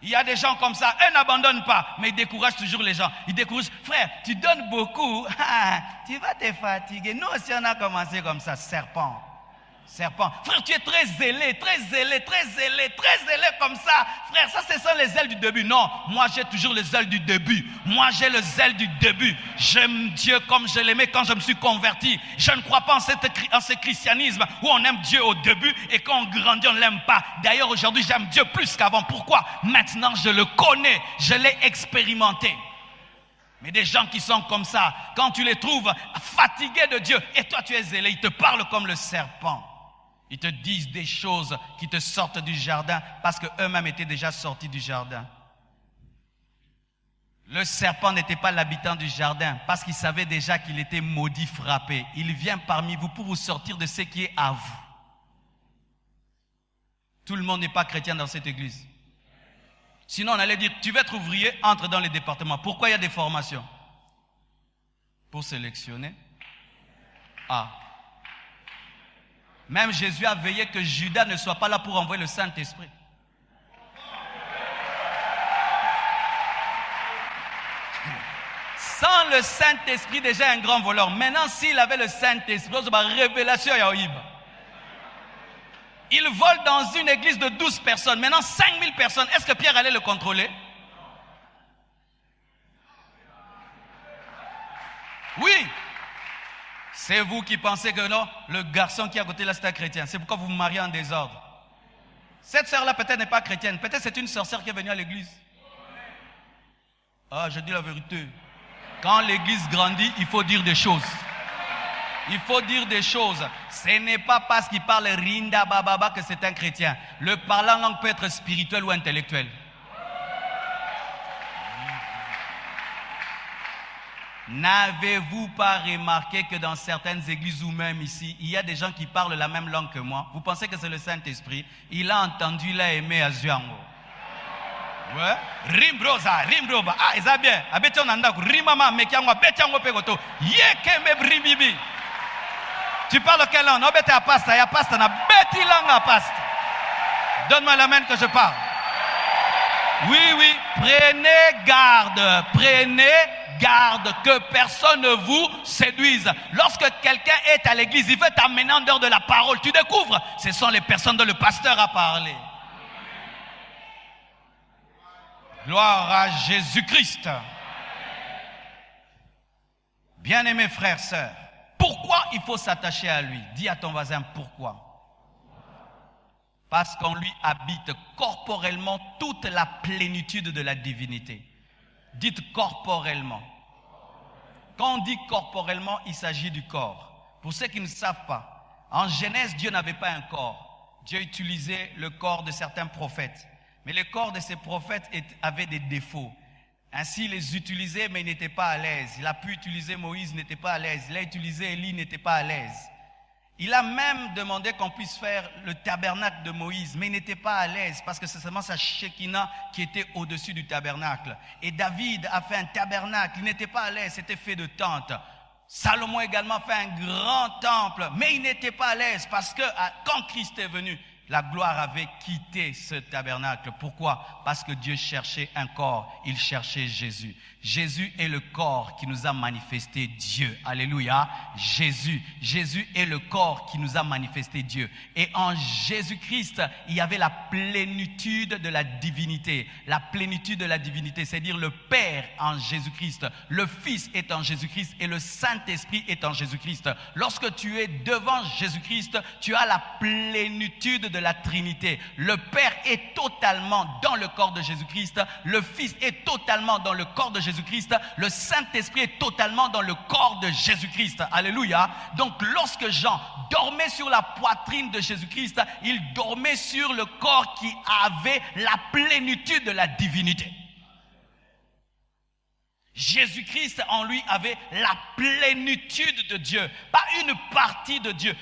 Il y a des gens comme ça, eux n'abandonnent pas, mais ils découragent toujours les gens. Ils découragent, frère, tu donnes beaucoup, tu vas te fatiguer. Nous aussi on a commencé comme ça, serpent. Serpent. Frère, tu es très zélé comme ça. Frère, ça, ce sont les ailes du début. Non, moi, j'ai toujours les ailes du début. Moi, j'ai les ailes du début. J'aime Dieu comme je l'aimais quand je me suis converti. Je ne crois pas en ce christianisme où on aime Dieu au début et quand on grandit, on ne l'aime pas. D'ailleurs, aujourd'hui, j'aime Dieu plus qu'avant. Pourquoi? Maintenant, je le connais. Je l'ai expérimenté. Mais des gens qui sont comme ça, quand tu les trouves fatigués de Dieu, et toi, tu es zélé, ils te parlent comme le serpent. Ils te disent des choses qui te sortent du jardin parce qu'eux-mêmes étaient déjà sortis du jardin. Le serpent n'était pas l'habitant du jardin parce qu'il savait déjà qu'il était maudit, frappé. Il vient parmi vous pour vous sortir de ce qui est à vous. Tout le monde n'est pas chrétien dans cette église. Sinon, on allait dire, tu veux être ouvrier, entre dans les départements. Pourquoi il y a des formations? Pour sélectionner. Même Jésus a veillé que Judas ne soit pas là pour envoyer le Saint-Esprit. Sans le Saint-Esprit, déjà un grand voleur. Maintenant, s'il avait le Saint-Esprit, c'est une révélation. Il vole dans une église de 12 personnes. Maintenant, 5 000 personnes. Est-ce que Pierre allait le contrôler? Oui. C'est vous qui pensez que non, le garçon qui est à côté là, c'est un chrétien. C'est pourquoi vous vous mariez en désordre. Cette sœur-là, peut-être n'est pas chrétienne. Peut-être c'est une sorcière qui est venue à l'église. Je dis la vérité. Quand l'église grandit, il faut dire des choses. Il faut dire des choses. Ce n'est pas parce qu'il parle Rinda Bababa que c'est un chrétien. Le parlant langue peut être spirituel ou intellectuel. N'avez-vous pas remarqué que dans certaines églises ou même ici, il y a des gens qui parlent la même langue que moi? Vous pensez que c'est le Saint-Esprit? Il a entendu, il a aimé à Zuango. Ouais. Rimbrosa, rimbroba. Ah, ça bien. Abeton andako rimama mekiango betiango pegoto. Yekeme brimbibi. Tu parles quelle langue? Non, bête à pasta, il y a pasta, na bête langue à pasta. Donne-moi la main que je parle. Oui, prenez garde que personne ne vous séduise. Lorsque quelqu'un est à l'église, il veut t'amener en dehors de la parole. Tu découvres, ce sont les personnes dont le pasteur a parlé. Gloire à Jésus-Christ. Bien-aimés frères, sœurs, pourquoi il faut s'attacher à lui? Dis à ton voisin pourquoi. Parce qu'en lui habite corporellement toute la plénitude de la divinité. Dites corporellement. Quand on dit corporellement, il s'agit du corps. Pour ceux qui ne savent pas, en Genèse, Dieu n'avait pas un corps. Dieu utilisait le corps de certains prophètes. Mais le corps de ces prophètes avait des défauts. Ainsi, il les utilisait, mais il n'était pas à l'aise. Il a pu utiliser Moïse, il n'était pas à l'aise. Il a utilisé Élie, il n'était pas à l'aise. Il a même demandé qu'on puisse faire le tabernacle de Moïse, mais il n'était pas à l'aise parce que c'est seulement sa Shekinah qui était au-dessus du tabernacle. Et David a fait un tabernacle, il n'était pas à l'aise, c'était fait de tentes. Salomon également fait un grand temple, mais il n'était pas à l'aise parce que quand Christ est venu, la gloire avait quitté ce tabernacle. Pourquoi? Parce que Dieu cherchait un corps, il cherchait Jésus. Jésus est le corps qui nous a manifesté Dieu. Alléluia. Jésus est le corps qui nous a manifesté Dieu. Et en Jésus-Christ, il y avait la plénitude de la divinité. La plénitude de la divinité, c'est-à-dire le Père en Jésus-Christ, le Fils est en Jésus-Christ et le Saint-Esprit est en Jésus-Christ. Lorsque tu es devant Jésus-Christ, tu as la plénitude de la Trinité. Le Père est totalement dans le corps de Jésus-Christ, le Fils est totalement dans le corps de Jésus-Christ, le Saint-Esprit est totalement dans le corps de Jésus-Christ. Alléluia. Donc lorsque Jean dormait sur la poitrine de Jésus-Christ, il dormait sur le corps qui avait la plénitude de la divinité. Jésus-Christ en lui avait la plénitude de Dieu, pas une partie de Dieu.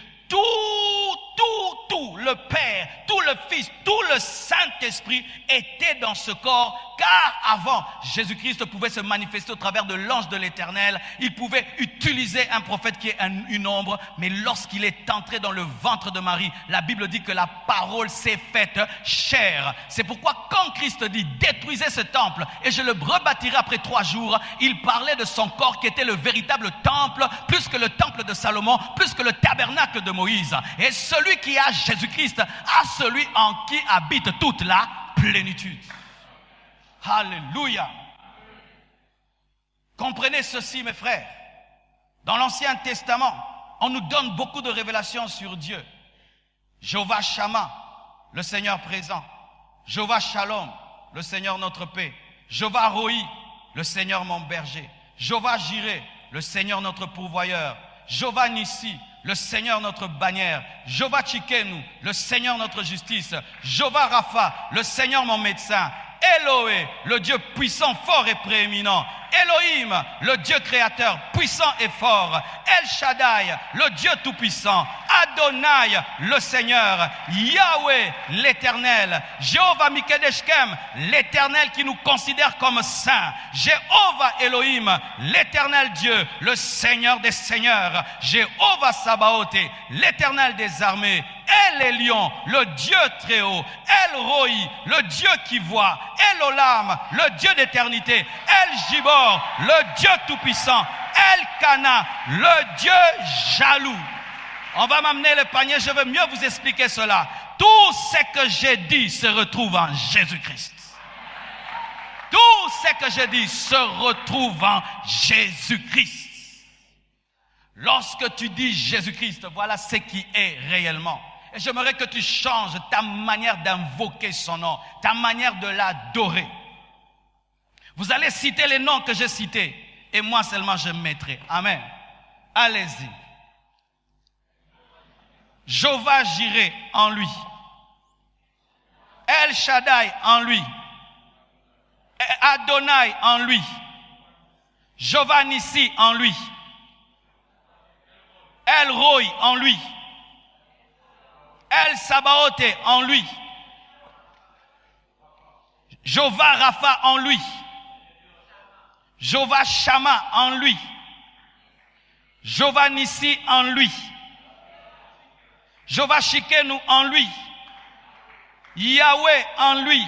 Tout, le Père, tout le Fils, tout le Saint-Esprit était dans ce corps, car avant, Jésus-Christ pouvait se manifester au travers de l'ange de l'Éternel, il pouvait utiliser un prophète qui est une ombre, mais lorsqu'il est entré dans le ventre de Marie, la Bible dit que la parole s'est faite chair. C'est pourquoi quand Christ dit « détruisez ce temple et je le rebâtirai après 3 jours », il parlait de son corps qui était le véritable temple, plus que le temple de Salomon, plus que le tabernacle de Moïse. Et celui qui a Jésus-Christ a celui en qui habite toute la plénitude. Alléluia. Comprenez ceci, mes frères. Dans l'Ancien Testament, on nous donne beaucoup de révélations sur Dieu. Jéhovah Shammah, le Seigneur présent. Jéhovah Shalom, le Seigneur notre paix. Jéhovah Roi, le Seigneur mon berger. Jéhovah Jireh, le Seigneur notre pourvoyeur. Jéhovah Nissi, le Seigneur notre bannière. Jéhovah Tchikenu, le Seigneur notre justice. Jéhovah Rapha, le Seigneur mon médecin. Elohé, le Dieu puissant, fort et prééminent. Elohim, le Dieu créateur, puissant et fort. El Shaddai, le Dieu tout-puissant. Adonai, le Seigneur. Yahweh, l'Éternel. Jéhovah Mikedeshkem, l'Éternel qui nous considère comme saints. Jéhovah Elohim, l'Éternel Dieu, le Seigneur des seigneurs. Jéhovah Sabaoth, l'Éternel des armées. El Elyon, le Dieu très haut. El Roi, le Dieu qui voit. El Olam, le Dieu d'éternité. El Gibor, le Dieu tout-puissant. El Kana, le Dieu jaloux. On va m'amener le panier, je veux mieux vous expliquer cela. Tout ce que j'ai dit se retrouve en Jésus-Christ. Tout ce que j'ai dit se retrouve en Jésus-Christ. Lorsque tu dis Jésus-Christ, voilà ce qui est réellement. Et j'aimerais que tu changes ta manière d'invoquer son nom, ta manière de l'adorer. Vous allez citer les noms que j'ai cités, et moi seulement je mettrai. Amen. Allez-y. Jéhovah Jireh en lui. El Shaddai en lui. Adonai en lui. Jéhovah Nissi en lui. El Roi en lui. El Sabaoth en lui. Jéhovah Rapha en lui. Jéhovah Shammah en lui. Jéhovah Nissi en lui. Jéhovah Shikenu en lui. Yahweh en lui.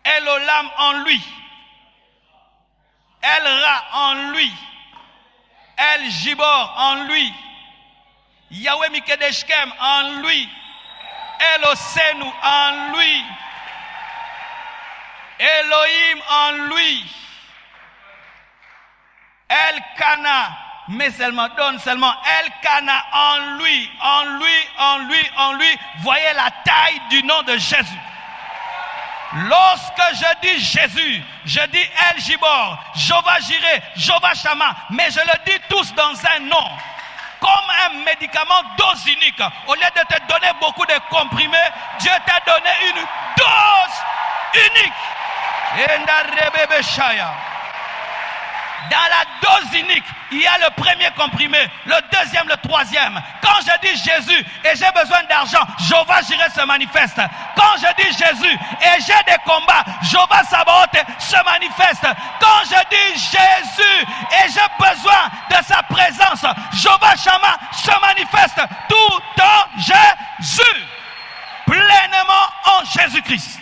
Elolam en lui. El Ra en lui. El Jibor en lui. Yahweh Mikedeshkem en lui. Elosenu en lui. Elohim en lui. Elkana, mais seulement, donne seulement. Elkana en lui, en lui, en lui, en lui. Voyez la taille du nom de Jésus. Lorsque je dis Jésus, je dis El Jibor, Jéhovah Jireh, Jéhovah Shammah, mais je le dis tous dans un nom. Comme un médicament dose unique. Au lieu de te donner beaucoup de comprimés, Dieu t'a donné une dose unique. Dans la dose unique, il y a le premier comprimé, le deuxième, le troisième. Quand je dis Jésus et j'ai besoin d'argent, Jéhovah Jireh se manifeste. Quand je dis Jésus et j'ai des combats, Jéhovah Sabaoth se manifeste. Quand je dis Jésus et j'ai besoin de sa présence, Jéhovah Shammah se manifeste tout en Jésus, pleinement en Jésus-Christ.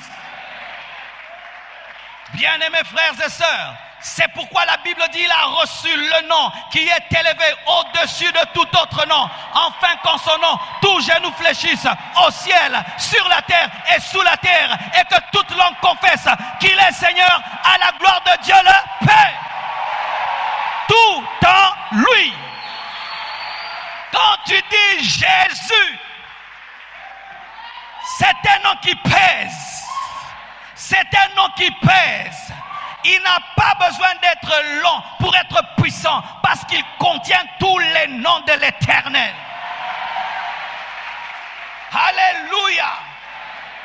Bien-aimés frères et sœurs, c'est pourquoi la Bible dit qu'il a reçu le nom qui est élevé au-dessus de tout autre nom, afin qu'en son nom, tout genou fléchisse au ciel, sur la terre et sous la terre, et que toute langue confesse qu'il est Seigneur, à la gloire de Dieu le Père. Tout en lui. Quand tu dis Jésus, c'est un nom qui pèse. C'est un nom qui pèse. Il n'a pas besoin d'être long pour être puissant, parce qu'il contient tous les noms de l'Éternel. Alléluia.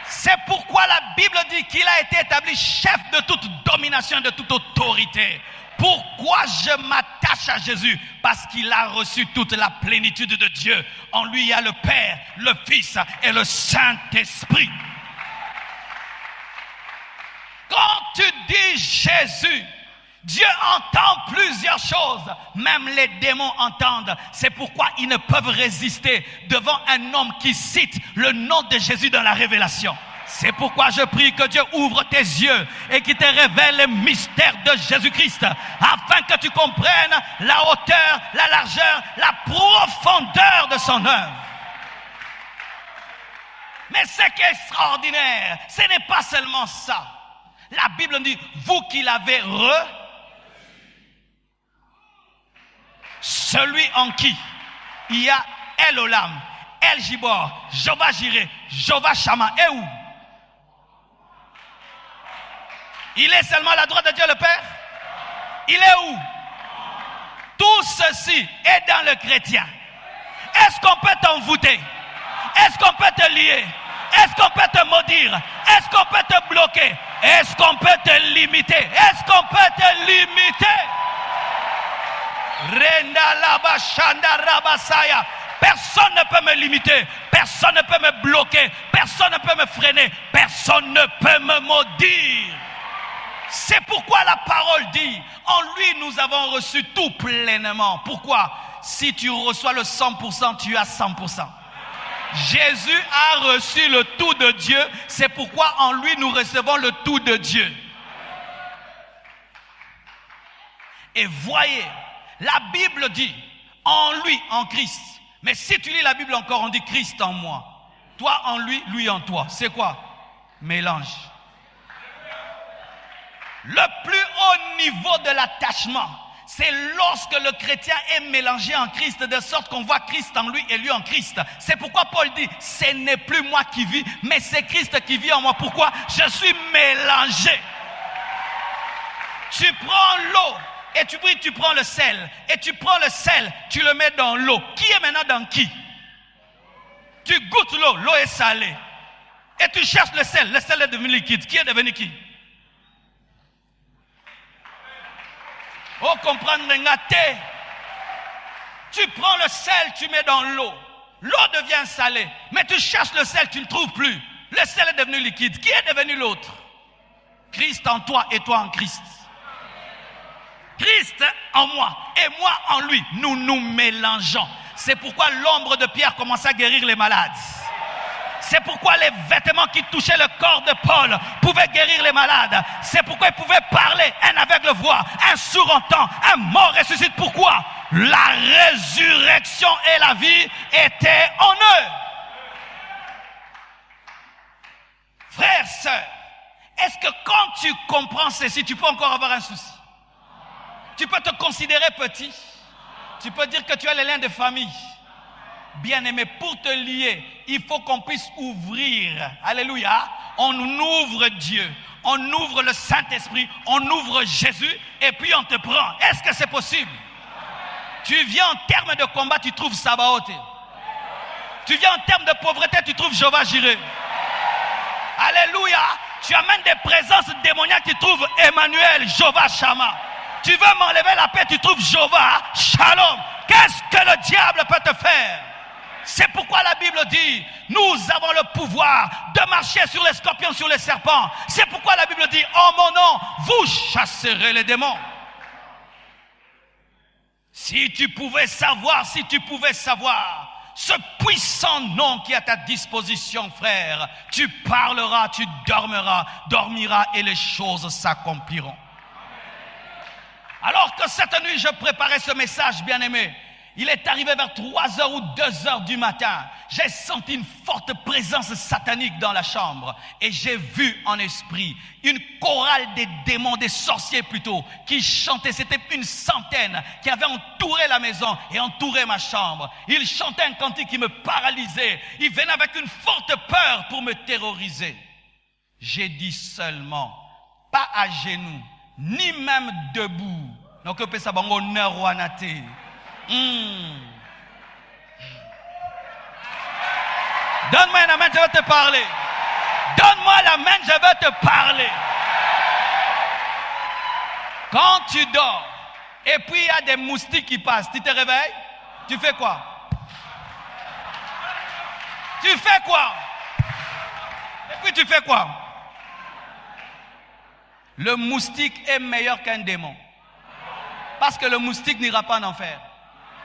C'est pourquoi la Bible dit qu'il a été établi chef de toute domination, de toute autorité. Pourquoi je m'attache à Jésus? Parce qu'il a reçu toute la plénitude de Dieu. En lui, il y a le Père, le Fils et le Saint-Esprit. Quand tu dis Jésus, Dieu entend plusieurs choses. Même les démons entendent. C'est pourquoi ils ne peuvent résister devant un homme qui cite le nom de Jésus dans la révélation. C'est pourquoi je prie que Dieu ouvre tes yeux et qu'il te révèle le mystère de Jésus-Christ, afin que tu comprennes la hauteur, la largeur, la profondeur de son œuvre. Mais ce qui est extraordinaire, ce n'est pas seulement ça. La Bible dit, vous qui l'avez celui en qui il y a Elolam, El Jibor, Jéhovah Jireh, Jéhovah Shammah, et où? Il est seulement à la droite de Dieu le Père? Il est où? Tout ceci est dans le chrétien. Est-ce qu'on peut t'envoûter? Est-ce qu'on peut te lier? Est-ce qu'on peut te maudire? Est-ce qu'on peut te bloquer? Est-ce qu'on peut te limiter? Est-ce qu'on peut te limiter? Personne ne peut me limiter. Personne ne peut me bloquer. Personne ne peut me freiner. Personne ne peut me maudire. C'est pourquoi la parole dit, en lui nous avons reçu tout pleinement. Pourquoi? Si tu reçois le 100%, tu as 100%. Jésus a reçu le tout de Dieu. C'est pourquoi en lui nous recevons le tout de Dieu. Et voyez, la Bible dit en lui, en Christ. Mais si tu lis la Bible encore, on dit Christ en moi. Toi en lui, lui en toi. C'est quoi? Mélange. Le plus haut niveau de l'attachement, c'est lorsque le chrétien est mélangé en Christ, de sorte qu'on voit Christ en lui et lui en Christ. C'est pourquoi Paul dit, ce n'est plus moi qui vis, mais c'est Christ qui vit en moi. Pourquoi? Je suis mélangé. Tu prends l'eau et tu prends le sel. Et tu prends le sel, tu le mets dans l'eau. Qui est maintenant dans qui? Tu goûtes l'eau, l'eau est salée. Et tu cherches le sel est devenu liquide. Qui est devenu qui? Oh, comprendre, tu prends le sel, tu mets dans l'eau. L'eau devient salée. Mais tu cherches le sel, tu ne trouves plus. Le sel est devenu liquide. Qui est devenu l'autre? Christ en toi et toi en Christ. Christ en moi et moi en lui. Nous nous mélangeons. C'est pourquoi l'ombre de Pierre commençait à guérir les malades. C'est pourquoi les vêtements qui touchaient le corps de Paul pouvaient guérir les malades. C'est pourquoi ils pouvaient parler. Un aveugle voit, un sourd entend, un mort ressuscite. Pourquoi? La résurrection et la vie étaient en eux. Frères, sœurs, est-ce que quand tu comprends ceci, tu peux encore avoir un souci? Tu peux te considérer petit. Tu peux dire que tu as les liens de famille. Bien-aimé, pour te lier, il faut qu'on puisse ouvrir. Alléluia. On ouvre Dieu. On ouvre le Saint-Esprit. On ouvre Jésus. Et puis on te prend. Est-ce que c'est possible? Tu viens en termes de combat, tu trouves Sabaoth. Tu viens en termes de pauvreté, tu trouves Jéhovah Jireh. Alléluia. Tu amènes des présences démoniaques, tu trouves Emmanuel, Jéhovah Shammah. Tu veux m'enlever la paix, tu trouves Jéhovah Shalom. Qu'est-ce que le diable peut te faire? C'est pourquoi la Bible dit, nous avons le pouvoir de marcher sur les scorpions, sur les serpents. C'est pourquoi la Bible dit, en mon nom, vous chasserez les démons. Si tu pouvais savoir, ce puissant nom qui est à ta disposition, frère, tu parleras, tu dormiras et les choses s'accompliront. Alors que cette nuit, je préparais ce message, bien-aimé, il est arrivé vers 3h ou 2h du matin. J'ai senti une forte présence satanique dans la chambre. Et j'ai vu en esprit une chorale des démons, des sorciers plutôt, qui chantaient. C'était une centaine qui avaient entouré la maison et entouré ma chambre. Ils chantaient un cantique qui me paralysait. Ils venaient avec une forte peur pour me terroriser. J'ai dit seulement, pas à genoux, ni même debout. Donc, on peut savoir honneur ou anaté. Donne-moi la main, je vais te parler. Donne-moi la main, je vais te parler. Quand tu dors, et puis il y a des moustiques qui passent, tu te réveilles, tu fais quoi? Tu fais quoi? Et puis tu fais quoi? Le moustique est meilleur qu'un démon. Parce que le moustique n'ira pas en enfer.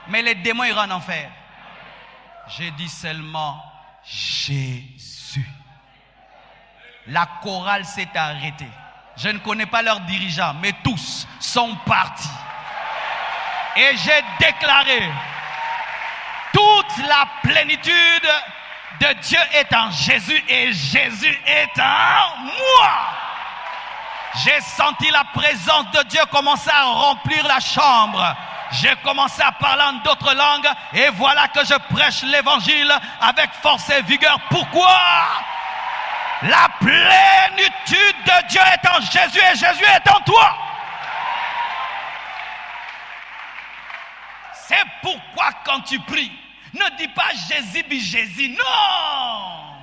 Mais les démons iront en enfer. J'ai dit seulement Jésus. La chorale s'est arrêtée. Je ne connais pas leurs dirigeants, mais tous sont partis. Et j'ai déclaré, toute la plénitude de Dieu est en Jésus et Jésus est en moi. J'ai senti la présence de Dieu commencer à remplir la chambre. J'ai commencé à parler en d'autres langues et voilà que je prêche l'évangile avec force et vigueur. Pourquoi? La plénitude de Dieu est en Jésus et Jésus est en toi. C'est pourquoi quand tu pries, ne dis pas Jésus bi Jésus. Non!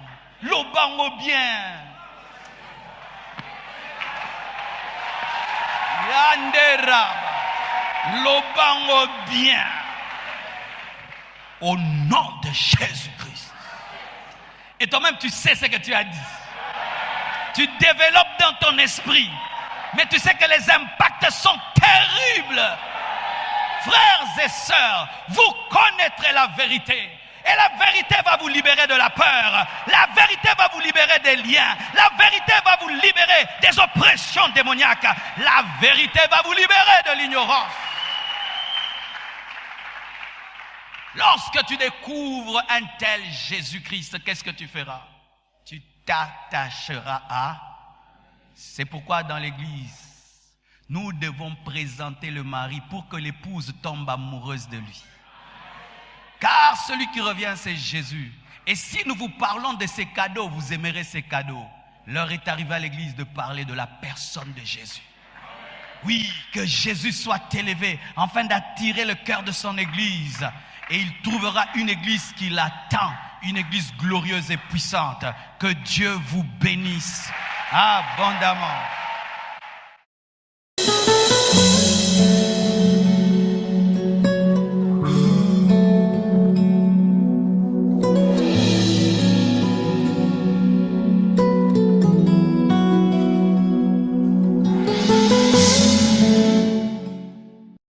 L'obango bien. Yandera. L'obango bien. Au nom de Jésus-Christ. Et toi-même, tu sais ce que tu as dit. Tu développes dans ton esprit. Mais tu sais que les impacts sont terribles. Frères et sœurs, vous connaîtrez la vérité. Et la vérité va vous libérer de la peur. La vérité va vous libérer des liens. La vérité va vous libérer des oppressions démoniaques. La vérité va vous libérer de l'ignorance. Lorsque tu découvres un tel Jésus-Christ, qu'est-ce que tu feras? Tu t'attacheras à. C'est pourquoi dans l'église, nous devons présenter le mari pour que l'épouse tombe amoureuse de lui. Car celui qui revient, c'est Jésus. Et si nous vous parlons de ces cadeaux, vous aimerez ces cadeaux. L'heure est arrivée à l'église de parler de la personne de Jésus. Oui, que Jésus soit élevé afin d'attirer le cœur de son église. Et il trouvera une église qui l'attend, une église glorieuse et puissante. Que Dieu vous bénisse abondamment.